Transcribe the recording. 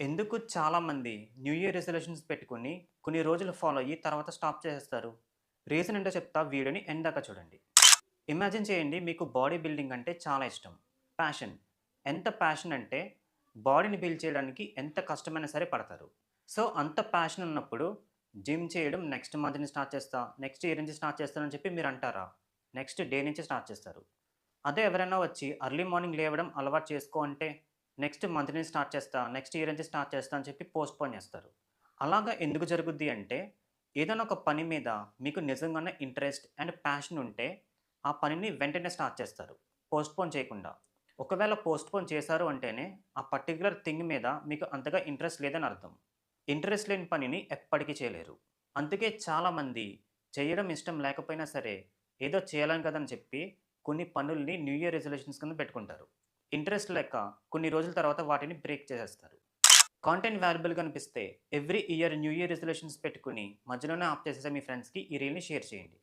ఎందుకు చాలామంది new year resolutions పెట్టుకొని కొన్ని రోజులు ఫాలో అయ్యి తర్వాత స్టాప్ చేసేస్తారు? రీజన్ ఏంటో చెప్తా, వీడియోని ఎండ్ దాకా చూడండి. ఇమాజిన్ చేయండి, మీకు బాడీ బిల్డింగ్ అంటే చాలా ఇష్టం. ప్యాషన్. ఎంత ప్యాషన్ అంటే బాడీని బిల్డ్ చేయడానికి ఎంత కష్టమైనా సరే పడతారు. సో, అంత ప్యాషన్ ఉన్నప్పుడు జిమ్ చేయడం నెక్స్ట్ మంత్ నుంచి స్టార్ట్ చేస్తా, నెక్స్ట్ ఇయర్ నుంచి స్టార్ట్ చేస్తానని చెప్పి మీరు అంటారా? నెక్స్ట్ డే నుంచి స్టార్ట్ చేస్తారు. అదే ఎవరైనా వచ్చి ఎర్లీ మార్నింగ్ లేవడం అలవాటు చేసుకో అంటే, నెక్స్ట్ మంత్ నుంచి స్టార్ట్ చేస్తా, నెక్స్ట్ ఇయర్ నుంచి స్టార్ట్ చేస్తా అని చెప్పి పోస్ట్‌పోన్ చేస్తారు. అలాగా ఎందుకు జరుగుద్ది అంటే, ఏదైనా ఒక పని మీద మీకు నిజంగానే ఇంట్రెస్ట్ అండ్ ప్యాషన్ ఉంటే, ఆ పనిని వెంటనే స్టార్ట్ చేస్తారు. పోస్ట్‌పోన్ చేయకుండా. ఒకవేళ పోస్ట్‌పోన్ చేశారు అంటేనే, ఆ పర్టిక్యులర్ థింగ్ మీద మీకు అంతగా ఇంట్రెస్ట్ లేదని అర్థం. ఇంట్రెస్ట్ లేని పనిని ఎప్పటికీ చేయలేరు. అందుకే చాలామంది చేయడం ఇష్టం లేకపోయినా సరే, ఏదో చేయాలని కదని చెప్పి కొన్ని పనుల్ని న్యూ ఇయర్ రెజల్యూషన్స్ కింద పెట్టుకుంటారు. ఇంట్రెస్ట్ లేక కొన్ని రోజుల తర్వాత వాటిని బ్రేక్ చేసేస్తారు. కాంటెంట్ వాల్యుబుల్‌గా అనిపిస్తే every year new year resolutions పెట్టుకొని మధ్యలోనే ఆప్ చేసేసే మీ ఫ్రెండ్స్‌కి ఈ రీల్‌ని షేర్ చేయండి.